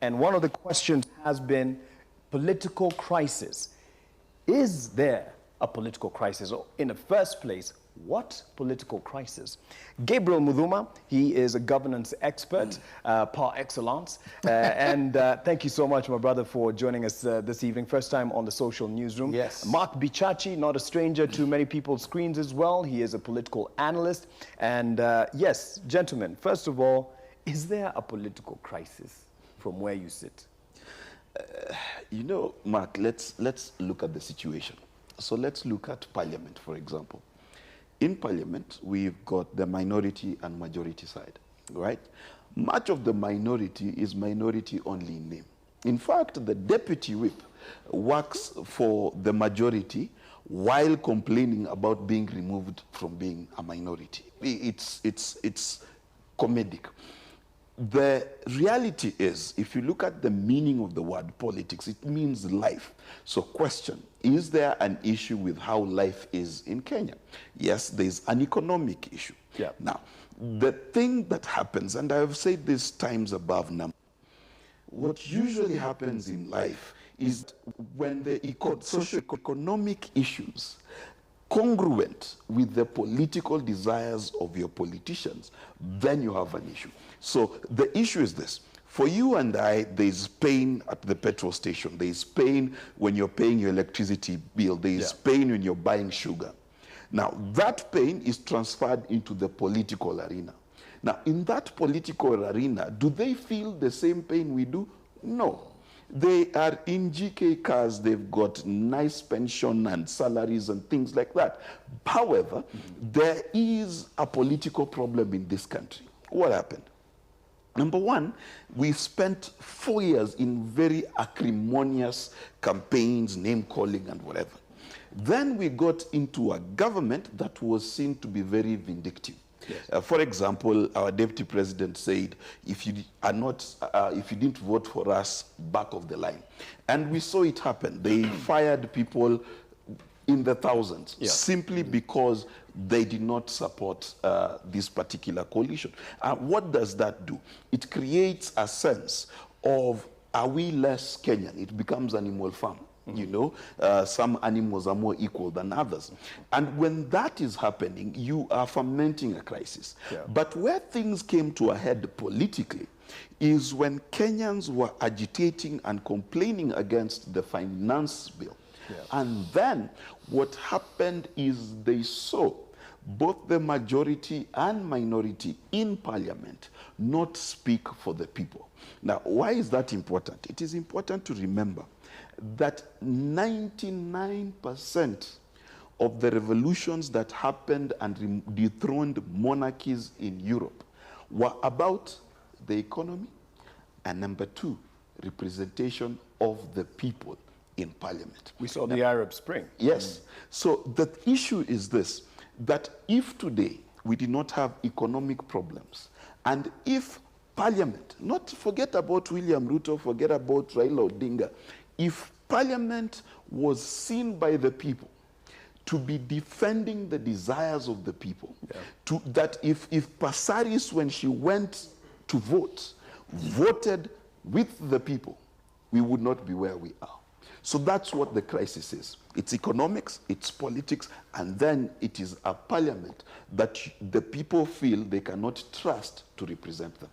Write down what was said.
And one of the questions has been political crisis. Is there a political crisis? Or in the first place, what political crisis? Gabriel Muthuma, he is a governance expert par excellence. And thank you so much, my brother, for joining us this evening. First time on the Social Newsroom. Yes. Mark Bichachi, not a stranger to many people's screens as well. He is a political analyst. And yes, gentlemen, first of all, is there a political crisis from where you sit? You know, Mark, let's look at the situation. So let's look at Parliament, for example. In Parliament, we've got the minority and majority side, right? Much of the minority is minority only in name. In fact, the deputy whip works for the majority while complaining about being removed from being a minority. It's comedic. The reality is, if you look at the meaning of the word politics, it means life. So question, is there an issue with how life is in Kenya? Yes, there's an economic issue. Yeah. Now, the thing that happens, and I've said this times above now, what usually happens in life is when the socio-economic issues congruent with the political desires of your politicians, then you have an issue. So the issue is this. For you and I, there's pain at the petrol station. There's pain when you're paying your electricity bill. There's pain when you're buying sugar. Now, that pain is transferred into the political arena. Now, in that political arena, do they feel the same pain we do? No. They are in GK cars, they've got nice pension and salaries and things like that. However, there is a political problem in this country. What happened? Number one, we spent 4 years in very acrimonious campaigns, name-calling and whatever. Then we got into a government that was seen to be very vindictive. Yes. For example, our deputy president said, if you didn't vote for us, back of the line. And we saw it happen. They fired people in the thousands simply because they did not support this particular coalition. What does that do? It creates a sense of, are we less Kenyan? It becomes Animal Farm. You know, some animals are more equal than others. And when that is happening, you are fermenting a crisis. Yeah. But where things came to a head politically is when Kenyans were agitating and complaining against the finance bill. Yeah. And then what happened is they saw both the majority and minority in Parliament not speak for the people. Now, why is that important? It is important to remember that 99% of the revolutions that happened and dethroned monarchies in Europe were about the economy and, number two, representation of the people in Parliament. We saw the Arab Spring. Yes. So the issue is this, that if today we did not have economic problems, and if Parliament, not forget about William Ruto, forget about Raila Odinga, if Parliament was seen by the people to be defending the desires of the people, that if Pasaris, when she went to vote, voted with the people, we would not be where we are. So that's what the crisis is. It's economics, it's politics, and then it is a Parliament that the people feel they cannot trust to represent them.